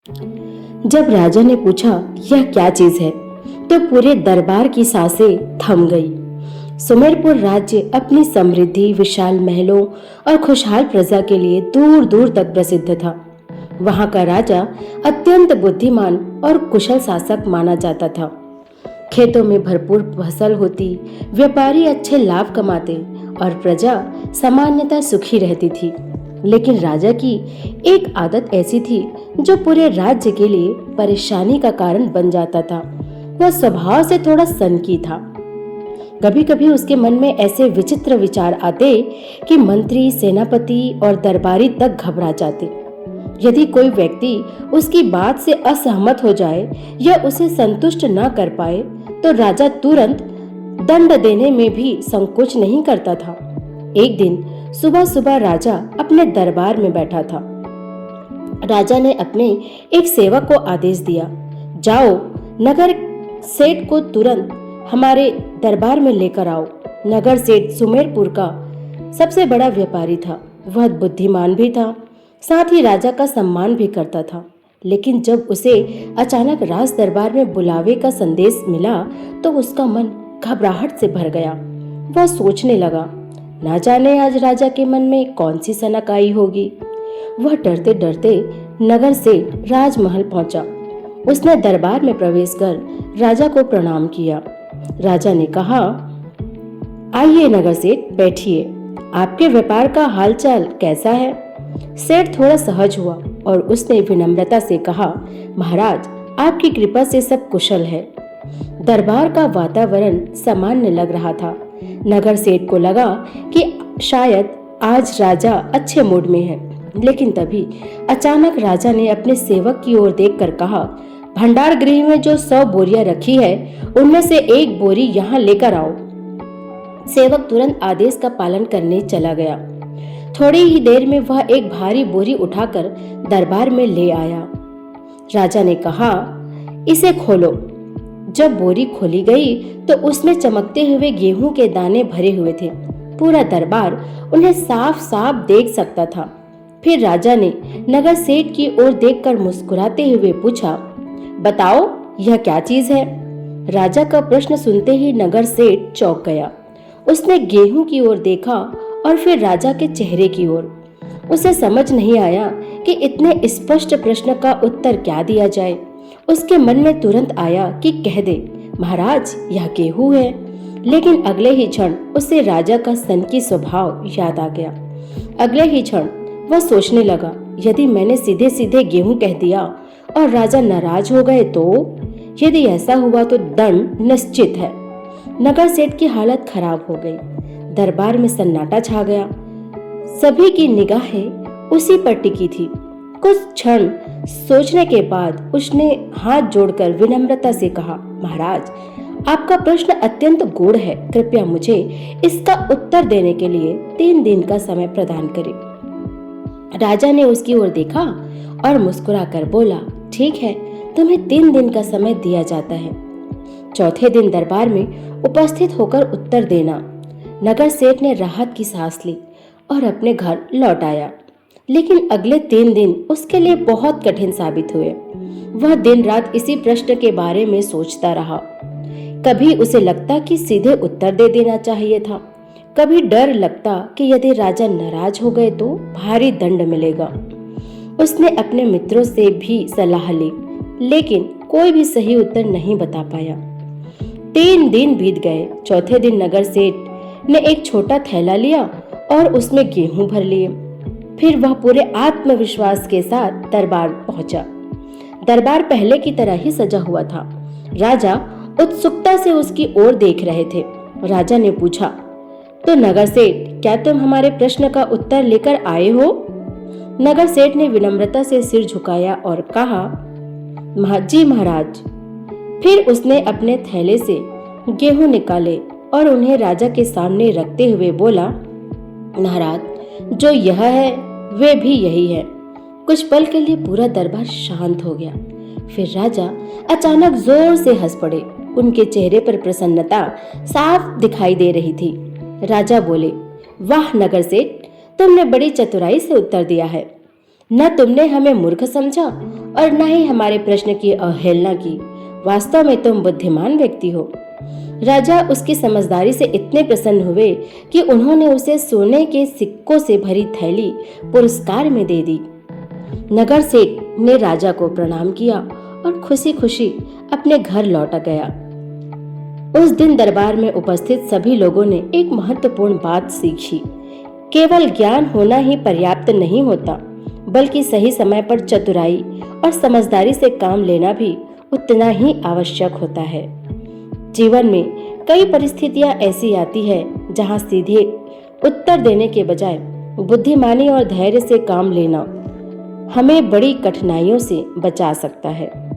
जब राजा ने पूछा यह क्या चीज है, तो पूरे दरबार की सांसें थम गई। सुमेरपुर राज्य अपनी समृद्धि, विशाल महलों और खुशहाल प्रजा के लिए दूर दूर तक प्रसिद्ध था। वहां का राजा अत्यंत बुद्धिमान और कुशल शासक माना जाता था। खेतों में भरपूर फसल होती, व्यापारी अच्छे लाभ कमाते और प्रजा सामान्यतः सुखी रहती थी। लेकिन राजा की एक आदत ऐसी थी जो पूरे राज्य के लिए परेशानी का कारण बन जाता था। वह स्वभाव से थोड़ा सनकी था। कभी कभी उसके मन में ऐसे विचित्र विचार आते कि मंत्री, सेनापति और दरबारी तक घबरा जाते। यदि कोई व्यक्ति उसकी बात से असहमत हो जाए या उसे संतुष्ट न कर पाए, तो राजा तुरंत दंड देने में भी संकोच नहीं करता था। एक दिन सुबह सुबह राजा अपने दरबार में बैठा था। राजा ने अपने एक सेवक को आदेश दिया, जाओ नगर सेठ को तुरंत हमारे दरबार में लेकर आओ। नगर सेठ सुमेरपुर का सबसे बड़ा व्यापारी था। वह बुद्धिमान भी था, साथ ही राजा का सम्मान भी करता था। लेकिन जब उसे अचानक राज दरबार में बुलावे का संदेश मिला, तो उसका मन घबराहट से भर गया। वह सोचने लगा, ना जाने आज राजा के मन में कौन सी सनक आई होगी। वह डरते डरते नगर से राजमहल पहुंचा। उसने दरबार में प्रवेश कर राजा को प्रणाम किया। राजा ने कहा, आइए नगर सेठ, बैठिए। आपके व्यापार का हालचाल कैसा है? सेठ थोड़ा सहज हुआ और उसने विनम्रता से कहा, महाराज, आपकी कृपा से सब कुशल है। दरबार का वातावरण सामान्य लग रहा था। नगर सेठ को लगा कि शायद आज राजा अच्छे मूड में है। लेकिन तभी अचानक राजा ने अपने सेवक की ओर देखकर कहा, भंडार गृह में जो 100 बोरियां रखी है, उनमें से एक बोरी यहाँ लेकर आओ। सेवक तुरंत आदेश का पालन करने चला गया। थोड़ी ही देर में वह एक भारी बोरी उठाकर दरबार में ले आया। राजा ने कहा, इसे खोलो। जब बोरी खोली गई तो उसमें चमकते हुए गेहूं के दाने भरे हुए थे। पूरा दरबार उन्हें साफ साफ देख सकता था। फिर राजा ने नगर सेठ की ओर देखकर मुस्कुराते हुए पूछा, बताओ यह क्या चीज है? राजा का प्रश्न सुनते ही नगर सेठ चौंक गया। उसने गेहूं की ओर देखा और फिर राजा के चेहरे की ओर। उसे समझ नहीं आया कि इतने स्पष्ट प्रश्न का उत्तर क्या दिया जाए। उसके मन में तुरंत आया कि कह दे, महाराज यह गेहूं है। लेकिन अगले ही क्षण उसे राजा का सनकी स्वभाव याद आ गया। अगले ही क्षण वह सोचने लगा, यदि मैंने सीधे सीधे गेहूं कह दिया और राजा नाराज हो गए तो? यदि ऐसा हुआ तो दंड निश्चित है। नगर सेठ की हालत खराब हो गई। दरबार में सन्नाटा छा गया। सभी की निगाहें उसी पर टिकी थी। कुछ क्षण सोचने के बाद उसने हाथ जोड़कर विनम्रता से कहा, महाराज, आपका प्रश्न अत्यंत गूढ़ है। कृपया मुझे इसका उत्तर देने के लिए 3 दिन का समय प्रदान करें। राजा ने उसकी ओर देखा और मुस्कुराकर बोला, ठीक है, तुम्हें 3 दिन का समय दिया जाता है। चौथे दिन दरबार में उपस्थित होकर उत्तर देना। नगर सेठ ने राहत की सांस ली और अपने घर लौट आया। लेकिन अगले 3 दिन उसके लिए बहुत कठिन साबित हुए। वह दिन रात इसी प्रश्न के बारे में सोचता रहा। कभी उसे लगता कि सीधे उत्तर दे देना चाहिए था, कभी डर लगता कि यदि राजा नाराज हो गए तो भारी दंड मिलेगा। उसने अपने मित्रों से भी सलाह ली, लेकिन कोई भी सही उत्तर नहीं बता पाया। 3 दिन बीत गए। चौथे दिन नगर सेठ ने एक छोटा थैला लिया और उसमें गेहूं भर लिए। फिर वह पूरे आत्मविश्वास के साथ दरबार पहुंचा। दरबार पहले की तरह ही सजा हुआ था। राजा उत्सुकता से उसकी ओर देख रहे थे। राजा ने पूछा, तो नगर सेठ, क्या तुम हमारे प्रश्न का उत्तर लेकर आए हो? नगर सेठ ने विनम्रता से सिर झुकाया और कहा, जी महाराज। फिर उसने अपने थैले से गेहूं निकाले और उन्हें राजा के सामने रखते हुए बोला, महाराज, जो यह है वे भी यही है। कुछ पल के लिए पूरा दरबार शांत हो गया। फिर राजा अचानक जोर से हंस पड़े। उनके चेहरे पर प्रसन्नता साफ दिखाई दे रही थी। राजा बोले, वाह नगर सेठ, तुमने बड़ी चतुराई से उत्तर दिया है। न तुमने हमें मूर्ख समझा और न ही हमारे प्रश्न की अवहेलना की। वास्तव में तुम बुद्धिमान व्यक्ति हो। राजा उसकी समझदारी से इतने प्रसन्न हुए कि उन्होंने उसे सोने के सिक्कों से भरी थैली पुरस्कार में दे दी। नगर सेठ ने राजा को प्रणाम किया और खुशी खुशी अपने घर लौट गया। उस दिन दरबार में उपस्थित सभी लोगों ने एक महत्वपूर्ण बात सीखी। केवल ज्ञान होना ही पर्याप्त नहीं होता, बल्कि सही समय पर चतुराई और समझदारी से काम लेना भी उतना ही आवश्यक होता है। जीवन में कई परिस्थितियां ऐसी आती है जहां सीधे उत्तर देने के बजाय बुद्धिमानी और धैर्य से काम लेना हमें बड़ी कठिनाइयों से बचा सकता है।